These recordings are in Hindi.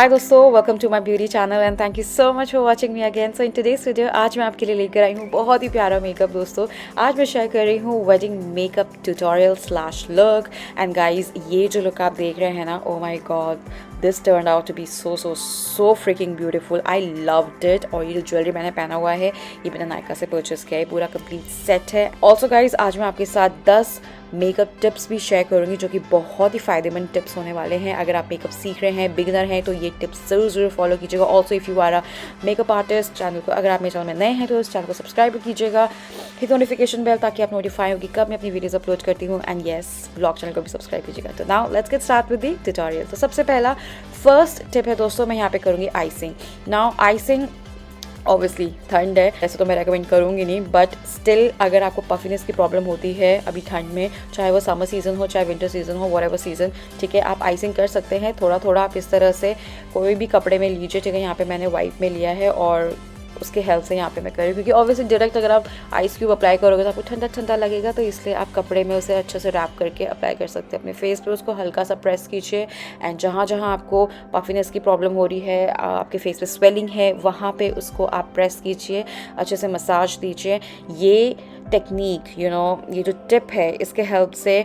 हाय दोस्तों, welcome to my beauty channel and thank you so much for watching me again. So in today's video आज मैं आपके लिए लेकर आई हूँ बहुत ही प्यारा मेकअप दोस्तों। आज मैं शेयर कर रही हूँ wedding makeup tutorial slash look. And guys, ये जो लुक आप देख रहे हैं ना, oh my god, this turn out to be so freaking beautiful. I loved it. और ये जो ज्वेलरी मैंने पहना हुआ है ये मैंने नायका से परचेस किया है, पूरा कंप्लीट सेट है। ऑल्सो गाइज, आज मैं आपके साथ 10 मेकअप टिप्स भी शेयर करूंगी जो कि बहुत ही फायदेमंद टिप्स होने वाले हैं। अगर आप मेकअप सीख रहे हैं, बिगिनर हैं, तो ये टिप्स ज़रूर फॉलो कीजिएगा। Also if you are a makeup artist, channel को अगर आप मेरे चैनल में नए हैं तो इस चैनल को सब्सक्राइब कीजिएगा, हिट नोटिफिकेशन बेल ताकि आप नोटिफाई होगी कब मैं अपनी वीडियोस अपलोड करती हूँ। एंड येस, ब्लॉग चैनल को भी सब्सक्राइब कीजिएगा। तो now let's get start with the tutorial. तो सबसे पहला फर्स्ट टिप है दोस्तों, मैं यहाँ पे करूँगी आइसिंग। नाउ आइसिंग ऑब्वियसली ठंड है, ऐसे तो मैं रेकमेंड करूँगी नहीं, बट स्टिल अगर आपको पफिनेस की प्रॉब्लम होती है अभी ठंड में, चाहे वो समर सीज़न हो चाहे विंटर सीज़न हो, व्हाटएवर सीज़न, ठीक है, आप आइसिंग कर सकते हैं। थोड़ा थोड़ा आप इस तरह से कोई भी कपड़े में लीजिए, ठीक है। यहाँ पे मैंने वाइट में लिया है और उसके हेल्प से यहाँ पे मैं कर रही हूँ, क्योंकि ऑब्वियसली डायरेक्ट अगर आप आइस क्यूब अप्लाई करोगे तो आपको ठंडा ठंडा लगेगा, तो इसलिए आप कपड़े में उसे अच्छे से रैप करके अप्लाई कर सकते हैं अपने फेस पे। उसको हल्का सा प्रेस कीजिए एंड जहाँ जहाँ आपको पफिनेस की प्रॉब्लम हो रही है, आपके फेस पे स्वेलिंग है, वहाँ पे उसको आप प्रेस कीजिए, अच्छे से मसाज दीजिए। ये टेक्निक ये जो टिप है, इसके हेल्प से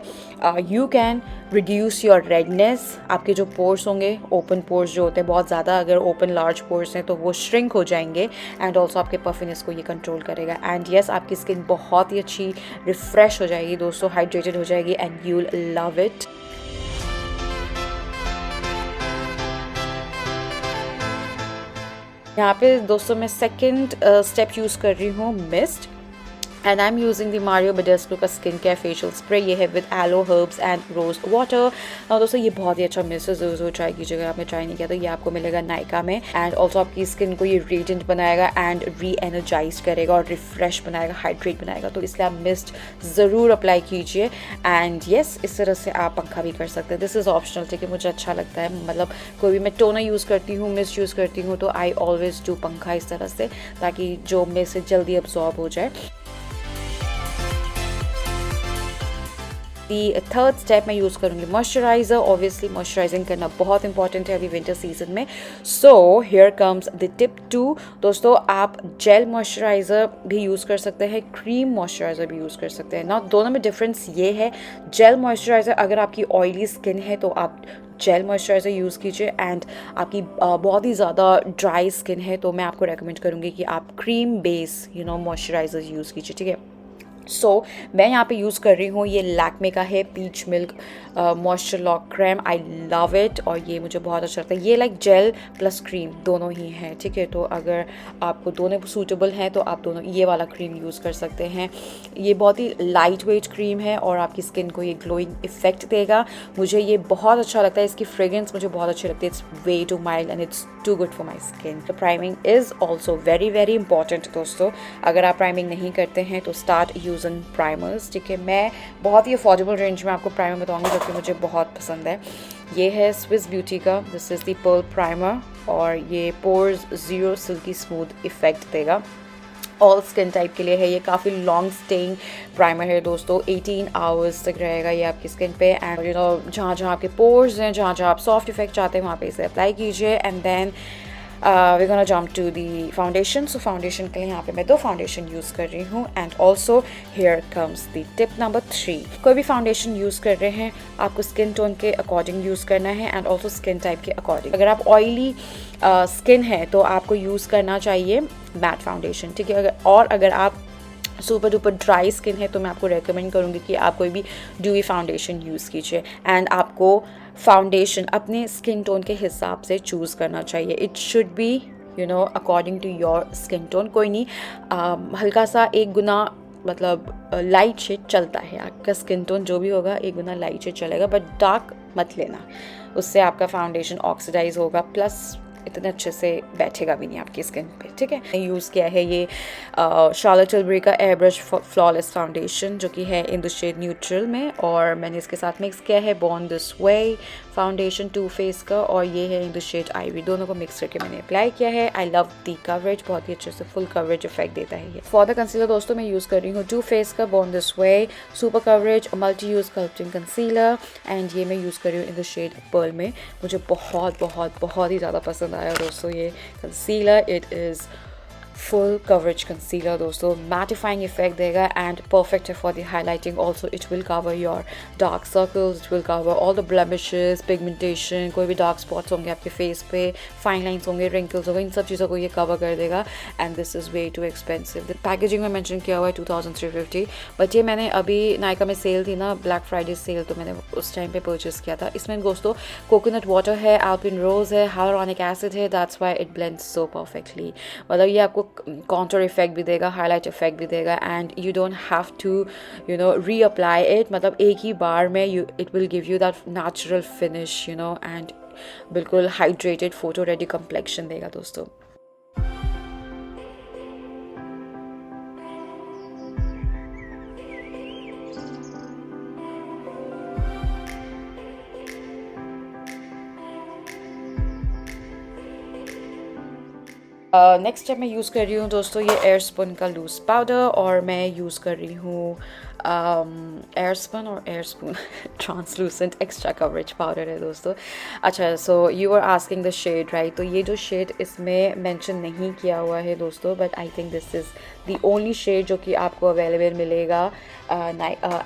you can reduce your redness. आपके जो पोर्स होंगे, ओपन पोर्स जो होते हैं बहुत ज़्यादा, अगर ओपन लार्ज पोर्स हैं तो वो श्रिंक हो जाएंगे। एंड ऑल्सो आपके पफिनेस को ये कंट्रोल करेगा। एंड येस, आपकी स्किन बहुत ही अच्छी रिफ्रेश हो जाएगी दोस्तों, हाइड्रेटेड हो जाएगी and you will love it. यहाँ पे दोस्तों मैं सेकेंड स्टेप यूज़ कर रही हूँ mist, and I am using the Mario Badescu का स्किन केयर फेशियल स्प्रे। ये है with aloe herbs and rose water. दोस्तों ये बहुत ही अच्छा मिस्ट है, ज़रूर ट्राई कीजिएगा। अगर आपने ट्राई नहीं किया तो ये आपको मिलेगा नायका में। एंड ऑल्सो आपकी स्किन को ये रेडिएंट बनाएगा एंड री एनर्जाइज करेगा और रिफ्रेश बनाएगा, हाइड्रेट बनाएगा। तो इसलिए आप मिस्ट ज़रूर अप्लाई कीजिए। एंड येस, इस तरह से आप पंखा भी कर सकते हैं। दिस इज़ ऑप्शनल, ठीक है, मुझे अच्छा लगता है। मतलब कोई भी मैं टोनर यूज़ करती हूँ, मिस्ट यूज़ करती हूँ, तो आई ऑलवेज डू पंखा इस तरह से, ताकि जो मिस्ट जल्दी अब्जॉर्ब हो जाए। दी थर्ड स्टेप मैं यूज़ करूँगी मॉइस्चराइज़र। ऑब्वियसली मॉइस्चराइजिंग करना बहुत इंपॉर्टेंट है अभी विंटर सीजन में। So here comes the tip 2 दोस्तों, आप जेल मॉइस्चराइज़र भी यूज़ कर सकते हैं, क्रीम मॉइस्चराइज़र भी यूज़ कर सकते हैं ना। दोनों में डिफरेंस ये है, जेल मॉइस्चराइज़र अगर आपकी ऑयली स्किन है तो आप जेल मॉइस्चराइज़र यूज़ कीजिए, एंड आपकी बहुत ही ज़्यादा ड्राई स्किन है तो मैं आपको रेकमेंड करूँगी कि आप क्रीम बेस मॉइस्चराइज़र यूज़ कीजिए, ठीक है। सो मैं यहाँ पे यूज़ कर रही हूँ, ये लैक्मे का है peach milk moisture lock cream. I love it और ये मुझे बहुत अच्छा लगता है। ये लाइक जेल प्लस क्रीम दोनों ही है, ठीक है। तो अगर आपको दोनों सूटेबल हैं तो आप दोनों ये वाला क्रीम यूज़ कर सकते हैं। ये बहुत ही लाइट वेट क्रीम है और आपकी स्किन को ये ग्लोइंग इफेक्ट देगा। मुझे ये बहुत अच्छा लगता है, इसकी फ्रेग्रेंस मुझे बहुत अच्छी लगती है। It's way too mild and it's too good for my skin. तो priming is also very very important दोस्तों। अगर आप प्राइमिंग नहीं करते हैं तो स्टार्ट यूजिंग प्राइमर्स, ठीक है। मैं बहुत ही अफोर्डेबल रेंज में आपको प्राइमर बताऊंगी जो कि मुझे बहुत पसंद है। ये है स्विस ब्यूटी का, this is the pearl primer, और ये pores zero silky smooth effect देगा। ऑल स्किन टाइप के लिए है ये, काफ़ी लॉन्ग स्टेइंग प्राइमर है दोस्तों, 18 आवर्स तक रहेगा ये आपकी स्किन पे। एंड जहाँ जहाँ आपके पोर्स हैं, जहाँ जहाँ आप सॉफ्ट इफेक्ट चाहते हैं वहाँ पे इसे अप्लाई कीजिए। And then we're gonna jump to the foundation. So foundation के लिए यहाँ पे मैं 2 फाउंडेशन यूज़ कर रही हूँ। And also here comes the tip number 3। कोई भी फाउंडेशन यूज़ कर रहे हैं आपको स्किन टोन के अकॉर्डिंग यूज़ करना है एंड ऑल्सो स्किन टाइप के अकॉर्डिंग। अगर आप ऑयली स्किन है तो आपको यूज़ करना चाहिए मैट फाउंडेशन, ठीक है। अगर आप सुपर डुपर ड्राई स्किन है तो मैं आपको रेकमेंड करूँगी कि आप कोई भी ड्यूई फाउंडेशन यूज़ कीजिए। एंड आपको फाउंडेशन अपने स्किन टोन के हिसाब से चूज़ करना चाहिए। It should be according to your skin tone. कोई नहीं, हल्का सा 1 गुना मतलब लाइट शेड चलता है, आपका स्किन टोन जो भी होगा 1 गुना लाइट शेड चलेगा, बट डार्क मत लेना, उससे आपका फाउंडेशन ऑक्सीडाइज होगा, प्लस इतने अच्छे से बैठेगा भी नहीं आपकी स्किन पे, ठीक है। यूज़ किया है ये शार्लोट tilbury का एयर ब्रश फ्लॉलेस फाउंडेशन जो कि है इन द शेड न्यूट्रल में, और मैंने इसके साथ मिक्स किया है born this way foundation Too Faced का, और ये है इन द शेड आईवी। दोनों को मिक्स करके मैंने अप्लाई किया है। आई लव दी कवरेज, बहुत ही अच्छे से फुल कवरेज इफेक्ट देता है ये। फॉर द कंसीलर दोस्तों मैं यूज़ कर रही हूँ टू फेस का born this way super coverage multi use sculpting concealer, and ये मैं यूज़ कर रही हूँ इन द शेड पर्ल में। मुझे बहुत बहुत बहुत ही ज़्यादा पसंद आया दोस्तों ये concealer. It is full coverage concealer दोस्तों, मैटिफाइंग इफेक्ट देगा एंड परफेक्ट है for the highlighting. Also it will cover your dark circles, it will cover all the blemishes, pigmentation, कोई भी डार्क स्पॉट्स होंगे आपके फेस पे, फाइन लाइन्स होंगे, रिंकल्स होंगे, इन सब चीज़ों को ये कवर कर देगा। And this is way too expensive. Packaging में मेंशन किया हुआ है 2350, बट ये मैंने अभी नायका में सेल थी ना, ब्लैक फ्राइडे सेल, तो मैंने उस टाइम पे परचेस किया था। इसमें दोस्तों कोकोनट वाटर है, एल्पिन रोज है, हाइलुरोनिक एसिड है, that's why it blends so perfectly. मतलब ये आपको कॉन्टूर इफेक्ट भी देगा, हाईलाइट इफेक्ट भी देगा, and you don't have to reapply it, मतलब एक ही बार में it will give you that natural finish and बिल्कुल हाइड्रेटेड फोटो रेडी कम्प्लेक्शन देगा दोस्तों। नेक्स्ट स्टेप मैं यूज़ कर रही हूँ दोस्तों ये एयर स्पून का लूज पाउडर, और मैं यूज़ कर रही हूँ Airspun translucent extra coverage powder है दोस्तों। अच्छा, so you are asking the shade right, तो ये जो शेड इसमें मेंशन नहीं किया हुआ है दोस्तों, but I think this is the only shade जो कि आपको अवेलेबल मिलेगा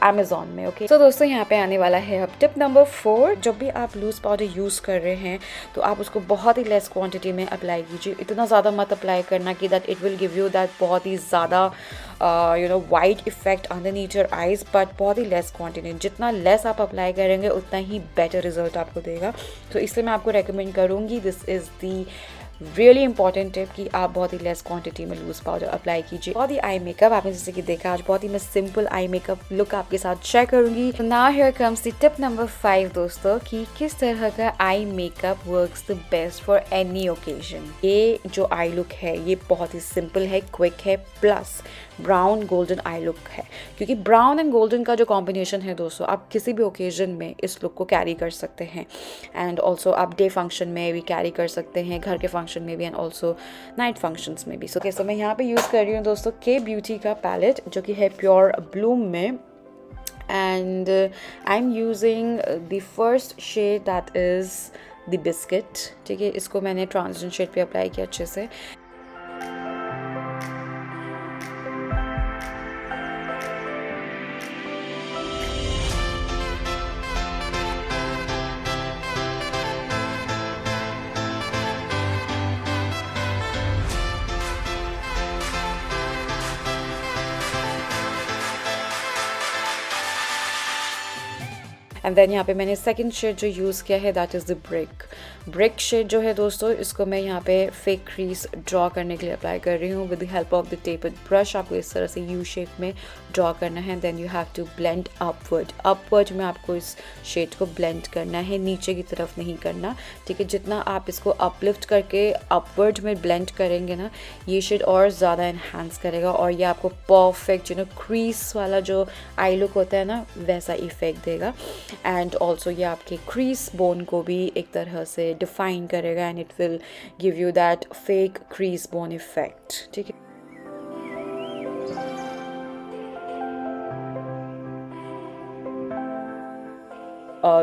अमेज़ॉन में। ओके, तो दोस्तों यहाँ पे आने वाला है अब टिप नंबर 4। जब भी आप लूज़ पाउडर यूज़ कर रहे हैं तो आप उसको बहुत ही लेस क्वांटिटी में अप्लाई कीजिए। इतना ज़्यादा मत अप्लाई करना कि that it will give you that बहुत ही ज़्यादा white effect underneath your eyes, but बहुत ही लेस क्वांटिटी। जितना लेस आप अप्लाई करेंगे उतना ही बेटर रिजल्ट आपको देगा। तो इसलिए मैं आपको रेकमेंड करूँगी, this is the really important tip कि आप बहुत ही लेस क्वांटिटी में लूज पाउडर अप्लाई कीजिए। बहुत ही आई मेकअप आपने जैसे कि देखा, आज बहुत ही मैं सिंपल आई मेकअप लुक आपके साथ शेयर करूंगी। Now here comes the tip number 5 दोस्तों, कि किस तरह का eye makeup works the best for any occasion. ये जो आई लुक है ये बहुत ही सिंपल है, क्विक है, plus brown golden I look है, क्योंकि ब्राउन एंड गोल्डन का जो कॉम्बिनेशन है दोस्तों, आप किसी भी ओकेजन में इस लुक को कैरी कर सकते हैं। एंड ऑल्सो आप डे फंक्शन में भी कैरी कर सकते हैं, घर के फंक्शन में भी, एंड ऑल्सो नाइट फंक्शंस में भी। सो मैं यहाँ पे यूज़ कर रही हूँ दोस्तों के ब्यूटी का पैलेट जो कि है प्योर ब्लूम में, and I am using the first shade that is the biscuit. ठीक है, इसको मैंने ट्रांसलेंट शेड पे अप्लाई किया अच्छे से। एंड देन यहाँ पे मैंने सेकंड शेड जो यूज़ किया है that is the brick shade जो है दोस्तों, इसको मैं यहाँ पे फेक क्रीज ड्रॉ करने के लिए अप्लाई कर रही हूँ with the help of the tapered brush. आपको इस तरह से यू शेप में ड्रॉ करना है, then you have to blend upward में आपको इस शेड को ब्लेंड करना है, नीचे की तरफ नहीं करना। ठीक है, जितना आप इसको अपलिफ्ट करके अपवर्ड में ब्लेंड करेंगे ना, ये शेड और ज़्यादा इन्हांस करेगा, और ये आपको परफेक्ट क्रीज वाला जो आई लुक होता है ना, वैसा इफेक्ट देगा। एंड ऑल्सो ये आपके क्रीज बोन को भी एक तरह से डिफाइन करेगा, and it will give you that fake crease bone effect. ठीक है,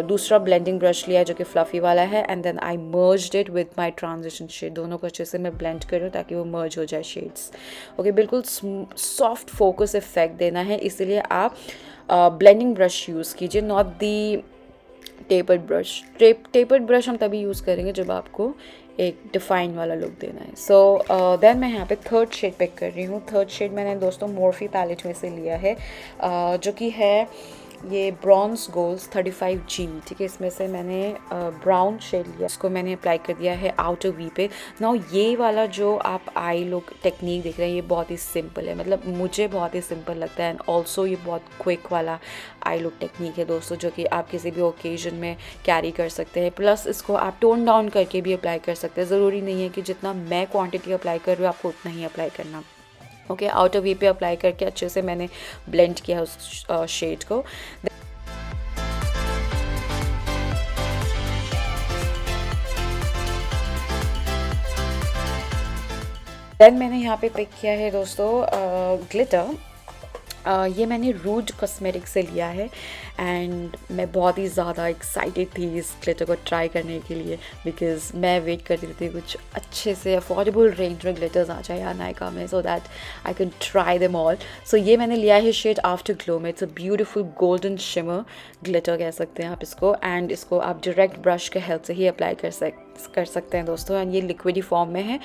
दूसरा ब्लेंडिंग ब्रश लिया है जो कि फ्लफी वाला है, and then I merged it with my transition shade. दोनों को अच्छे से मैं ब्लेंड करूँ ताकि वो मर्ज हो जाए शेड्स। ओके, बिल्कुल सॉफ्ट फोकस इफेक्ट देना है, इसलिए आप ब्लेंडिंग ब्रश यूज़ कीजिए, not the tapered brush. Tapered brush हम तभी यूज़ करेंगे जब आपको एक डिफाइन वाला लुक देना है। सो देन मैं यहाँ पे थर्ड शेड पिक कर रही हूँ। थर्ड शेड मैंने दोस्तों मोर्फी पैलेट में से लिया है, जो कि है ये ब्रॉन्ज गोल्स 35G, ठीक है, इसमें से मैंने ब्राउन शेड लिया, इसको मैंने अप्लाई कर दिया है आउटर वी पे। नाउ ये वाला जो आप आई लुक टेक्निक देख रहे हैं ये बहुत ही सिंपल है, मतलब मुझे बहुत ही सिंपल लगता है, एंड ऑल्सो ये बहुत क्विक वाला आई लुक टेक्निक है दोस्तों, जो कि आप किसी भी ओकेजन में कैरी कर सकते हैं। प्लस इसको आप टोन डाउन करके भी अप्लाई कर सकते हैं, ज़रूरी नहीं है कि जितना मैं क्वांटिटी अप्लाई कर रही हूँ आपको उतना ही अप्लाई करना। ओके, आउटर वी पे अप्लाई करके अच्छे से मैंने ब्लेंड किया उस शेड को। देन मैंने यहाँ पे पिक किया है दोस्तों ग्लिटर। ये मैंने रूज कॉस्मेटिक से लिया है, एंड मैं बहुत ही ज़्यादा एक्साइटेड थी इस ग्लिटर को ट्राई करने के लिए, बिकॉज मैं वेट करती रहती कुछ अच्छे से अफोर्डेबल रेंज में ग्लिटर्स आ जाए नायका में, so that I can try them all. So ये मैंने लिया है शेड आफ्टर ग्लो में। It's a beautiful golden shimmer glitter कह सकते हैं आप इसको, एंड इसको आप डायरेक्ट ब्रश के हेल्प से ही अप्लाई कर सकते हैं दोस्तों, एंड ये लिक्विडी फॉर्म में है।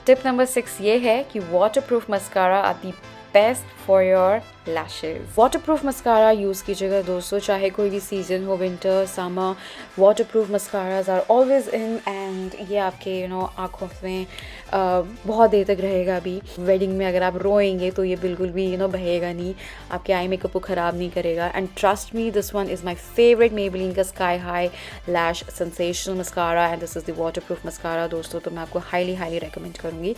टिप नंबर 6 ये है कि waterproof mascara are the best for your lashes. Waterproof mascara use कीजिएगा दोस्तों, चाहे कोई भी सीजन हो, winter, summer, waterproof mascaras are always in, and ये आपके आँखों में बहुत देर तक रहेगा भी। वेडिंग में अगर आप रोएंगे तो ये बिल्कुल भी बहेगा नहीं, आपके आई मेकअप को ख़राब नहीं करेगा। And trust me, this one is my favourite Maybelline का sky high lash sensational mascara, and this is the waterproof mascara दोस्तों, तो मैं आपको हाईली रेकमेंड करूँगी।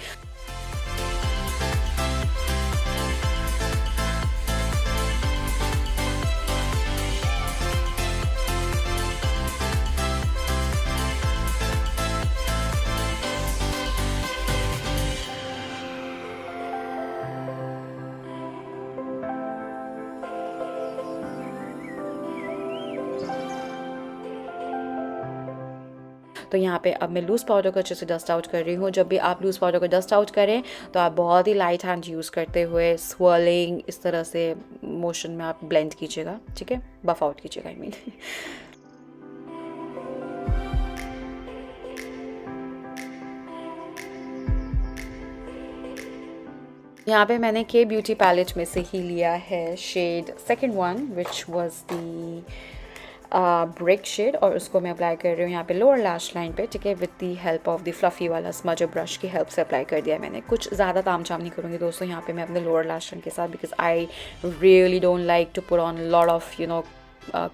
तो यहाँ पे अब मैं लूज़ पाउडर को अच्छे से डस्ट आउट कर रही हूँ। जब भी आप लूज़ पाउडर को डस्ट आउट करें तो आप बहुत ही लाइट हैंड यूज़ करते हुए स्वर्लिंग इस तरह से मोशन में आप ब्लेंड कीजिएगा, ठीक है, बफ आउट कीजिएगा, आई मीन। यहाँ पे मैंने के ब्यूटी पैलेट में से ही लिया है shade second one, which was the brick shade, और उसको मैं अप्लाई कर रही हूँ यहाँ पे लोअर लैश लाइन पे, ठीक है, with the help of the fluffy वाला स्मजर ब्रश की हेल्प से अप्लाई कर दिया है मैंने। कुछ ज़्यादा तामझाम नहीं करूँगी दोस्तों यहाँ पे मैं अपने लोअर लैश लाइन के साथ, because I really don't like to put on lot of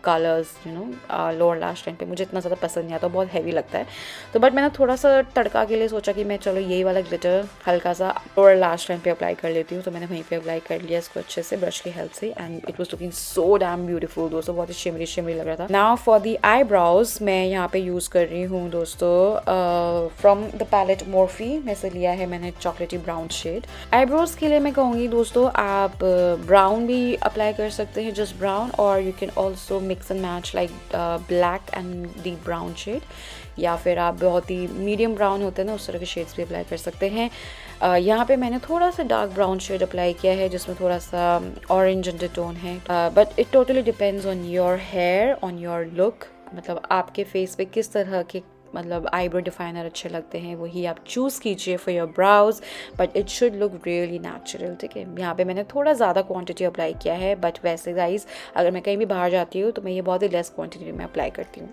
colours lower lash line पे, मुझे इतना ज़्यादा पसंद नहीं आता, बहुत हैवी लगता है। तो बट मैंने थोड़ा सा तड़का के लिए सोचा कि मैं चलो यही वाला ग्लिटर हल्का सा लोअर लैश लाइन पे अप्लाई कर लेती हूँ, तो मैंने वहीं पे अप्लाई कर लिया इसको अच्छे से ब्रश की हेल्प से, and it was looking so damn beautiful दोस्तों, बहुत ही शिमरी लग रहा था। नाउ फॉर दी आईब्राउज मैं यहाँ पे यूज़ कर रही हूँ दोस्तों फ्रॉम द पैलेट मोर्फी में से लिया है मैंने चॉकलेटी ब्राउन शेड। आईब्रोज के लिए मैं कहूँगी दोस्तों आप ब्राउन भी अप्लाई कर सकते हैं, जस्ट ब्राउन, और you can also mix and match like black and the brown shade, या फिर आप बहुत ही मीडियम ब्राउन होते हैं ना उस तरह के शेड्स भी अप्लाई कर सकते हैं। यहाँ पे मैंने थोड़ा सा डार्क ब्राउन शेड अप्लाई किया है जिसमें थोड़ा सा ऑरेंज अंडरटोन है, but it totally depends on your hair, on your look, मतलब आपके फेस पे किस तरह के मतलब आईब्रो डिफाइनर अच्छे लगते हैं वही आप चूज़ कीजिए for your browse, but it should look really natural, ठीक है। यहाँ पे मैंने थोड़ा ज़्यादा क्वांटिटी अप्लाई किया है, बट वैसे गाइस अगर मैं कहीं भी बाहर जाती हूँ तो मैं ये बहुत ही लेस क्वांटिटी में अप्लाई करती हूँ।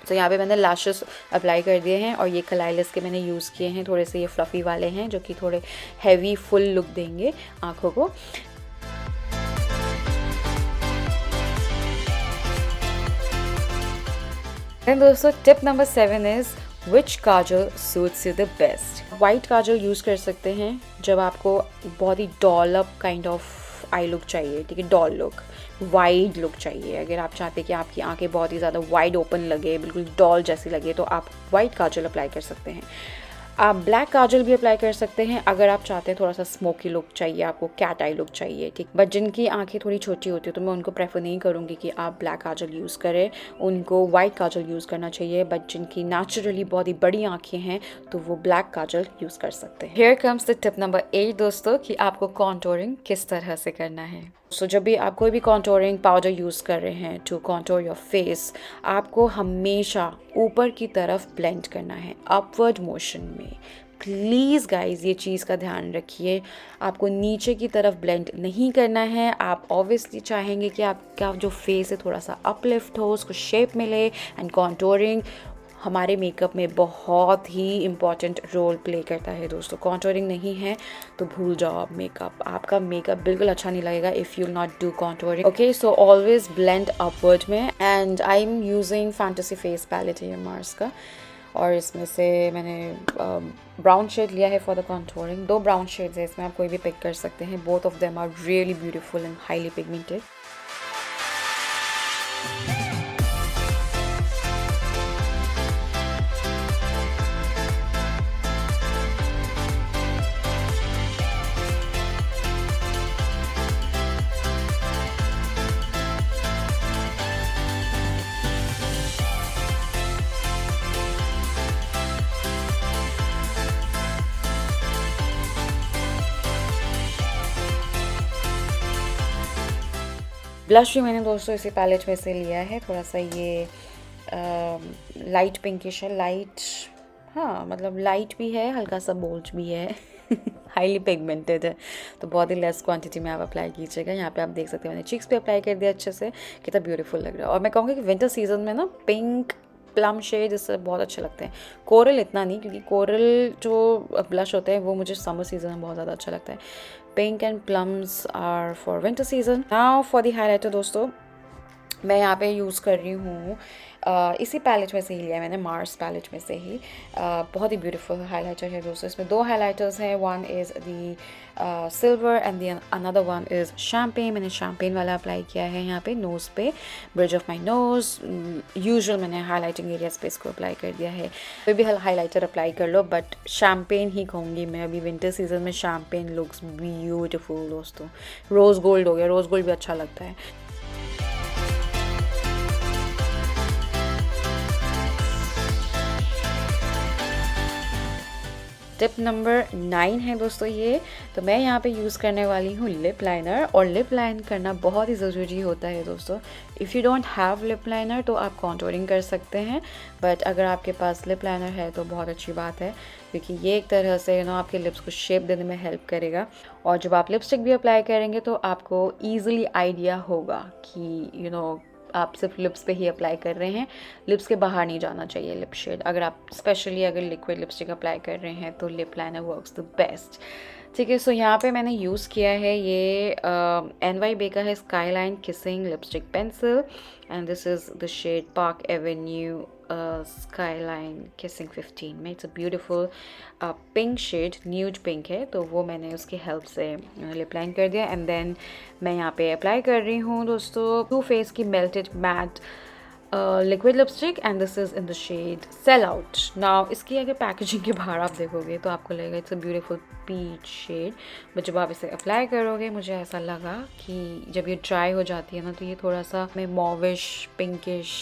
तो यहाँ पे मैंने लैशेस अप्लाई कर दिए हैं, और ये कलाइलिस के मैंने यूज़ किए हैं, थोड़े से ये फ्लफ़ी वाले हैं जो कि थोड़े हैवी फुल लुक देंगे आँखों को। एंड दोस्तों tip number 7 is which kajal suits you the best. White काजल यूज़ कर सकते हैं जब आपको बहुत ही doll up kind of eye look चाहिए, ठीक है, डॉल लुक, वाइड लुक चाहिए। अगर आप चाहते हैं कि आपकी आंखें बहुत ही ज़्यादा वाइड ओपन लगे, बिल्कुल डॉल जैसी लगे, तो आप वाइट काजल अप्लाई कर सकते हैं। आप ब्लैक काजल भी अप्लाई कर सकते हैं अगर आप चाहते हैं थोड़ा सा स्मोकी लुक चाहिए, आपको कैट आई लुक चाहिए, ठीक। बट जिनकी आंखें थोड़ी छोटी होती है तो मैं उनको प्रेफर नहीं करूँगी कि आप ब्लैक काजल यूज़ करें, उनको वाइट काजल यूज़ करना चाहिए। बट जिनकी नेचुरली बहुत ही बड़ी आंखें हैं तो वो ब्लैक काजल यूज़ कर सकते हैं। Here comes the tip number 8 दोस्तों, कि आपको कॉन्टोरिंग किस तरह से करना है। सो जब भी आप कोई भी कॉन्टोरिंग पाउडर यूज़ कर रहे हैं टू कॉन्टोर योर फेस, आपको हमेशा ऊपर की तरफ ब्लेंड करना है, अपवर्ड मोशन में। प्लीज़ गाइज ये चीज़ का ध्यान रखिए, आपको नीचे की तरफ ब्लेंड नहीं करना है। आप ऑब्वियसली चाहेंगे कि आपका जो फेस है थोड़ा सा अपलिफ्ट हो, उसको शेप मिले। एंड कॉन्टोरिंग हमारे मेकअप में बहुत ही इम्पॉर्टेंट रोल प्ले करता है दोस्तों। कॉन्टोरिंग नहीं है तो भूल जाओ आप मेकअप, आपका मेकअप बिल्कुल अच्छा नहीं लगेगा if you not do contouring. Okay, so always blend upward में। And I am using fantasy face palette है मार्स का, और इसमें से मैंने ब्राउन शेड लिया है for the contouring. 2 brown shades है इसमें, आप कोई भी पिक कर सकते हैं। Both of them are really beautiful and highly pigmented. Blush भी मैंने दोस्तों इसी पैलेट में से लिया है, थोड़ा सा ये लाइट पिंकिश है, लाइट, हाँ मतलब लाइट भी है, हल्का सा बोल्ड भी है हाईली पिगमेंटेड है, तो बहुत ही लेस क्वांटिटी में आप अप्लाई कीजिएगा। यहाँ पे आप देख सकते हैं मैंने चिक्स पे अप्लाई कर दिया अच्छे से, कितना ब्यूटीफुल लग रहा है। और मैं कहूँगी कि विंटर सीजन में ना पिंक प्लम शेड इससे बहुत अच्छे लगते हैं। कोरल इतना नहीं, क्योंकि कोरल जो ब्लश होते हैं वो मुझे समर सीजन में बहुत ज़्यादा अच्छा लगता है। Pink and plums are for winter season. Now for the highlighter दोस्तों, मैं यहाँ पे यूज़ कर रही हूँ इसी पैलेट में से ही लिया है मैंने, मार्स पैलेट में से ही। बहुत ही ब्यूटीफुल हाइलाइटर है दोस्तों। इसमें 2 हाइलाइटर्स हैं, one is the silver and the another one is champagne. मैंने शैम्पेन वाला अप्लाई किया है यहाँ पे नोज़ पे, bridge of my nose. Usual मैंने हाईलाइटिंग एरियाज पे इसको अप्लाई कर दिया है। कोई भी हाईलाइटर अप्लाई कर लो, बट शैम्पेन ही कहूँगी मैं। अभी विंटर सीजन में शैम्पेन लुक्स ब्यूटीफुल दोस्तों। रोज़ गोल्ड हो गया, रोज़ गोल्ड भी अच्छा लगता है। टिप नंबर 9 है दोस्तों ये, तो मैं यहाँ पे यूज़ करने वाली हूँ लिप लाइनर। और लिप लाइन करना बहुत ही ज़रूरी होता है दोस्तों। If you don't have lip liner तो आप कॉन्टोरिंग कर सकते हैं, बट अगर आपके पास लिप लाइनर है तो बहुत अच्छी बात है, क्योंकि ये एक तरह से आपके लिप्स को शेप देने में हेल्प करेगा। और जब आप लिपस्टिक भी अप्लाई करेंगे तो आपको ईजिली आइडिया होगा कि आप सिर्फ लिप्स पे ही अप्लाई कर रहे हैं, लिप्स के बाहर नहीं जाना चाहिए लिप शेड। अगर आप स्पेशली अगर लिक्विड लिपस्टिक अप्लाई कर रहे हैं तो lip liner works the best, ठीक है। सो यहाँ पे मैंने यूज़ किया है ये NYB का है skyline kissing lipstick pencil, and this is the shade Park Avenue skyline kissing 15 में। It's a beautiful pink shade, nude pink है, तो वो मैंने उसकी हेल्प से लिप लाइन कर दिया। एंड देन मैं यहाँ पे अप्लाई कर रही हूँ दोस्तों टू फेस की melted matte liquid lipstick, and this is in the shade sell out. Now इसकी अगर पैकेजिंग के बाहर आप देखोगे तो आपको लगेगा it's a beautiful peach shade, but जब आप इसे अप्लाई करोगे मुझे ऐसा लगा कि जब ये ड्राई हो जाती है ना तो ये थोड़ा सा में मॉविश पिंकिश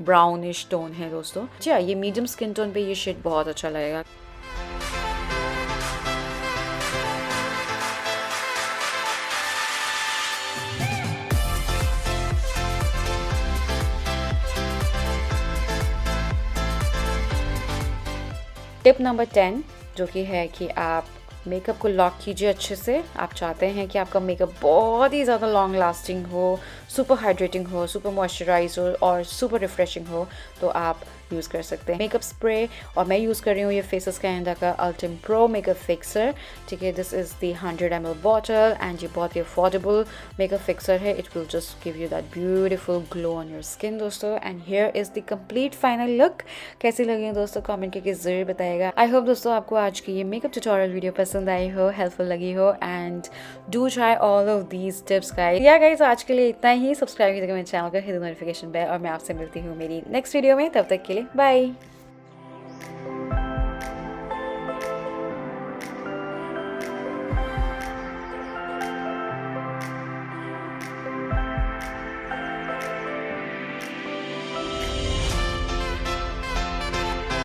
ब्राउनिश टोन है दोस्तों। अच्छा, ये मीडियम स्किन टोन पे ये शेड बहुत अच्छा लगेगा। टिप नंबर 10 जो कि है कि आप मेकअप को लॉक कीजिए अच्छे से। आप चाहते हैं कि आपका मेकअप बहुत ही ज़्यादा लॉन्ग लास्टिंग हो, सुपर हाइड्रेटिंग हो, सुपर मॉइस्चराइज हो और सुपर रिफ्रेशिंग हो, तो आप यूज़ कर सकते हैं। मेकअप स्प्रे, और मैं यूज़ कर रही हूँ ये फेसेस कैनेडा का अल्टिम प्रो मेकअप फिक्सर, ठीक है। This is the 100 ml bottle and ये बहुत ही अफोर्डेबल मेकअप फिक्सर है। It will just give you that beautiful glow on your skin दोस्तों। And here is the complete final look. कैसी लगी दोस्तों कमेंट करके ज़रूर बताइएगा। आई होप दोस्तों आपको आज की ये मेकअप ट्यूटोरियल वीडियो पसंद आई हो, हेल्पफुल लगी हो, and do try all of these tips guys. या गाइस आज के लिए इतना ही। सब्सक्राइब कीजिएगा मेरे चैनल का, हिट नोटिफिकेशन बेल, और मैं आपसे मिलती हूँ मेरी नेक्स्ट वीडियो में। तब तक के लिए बाय।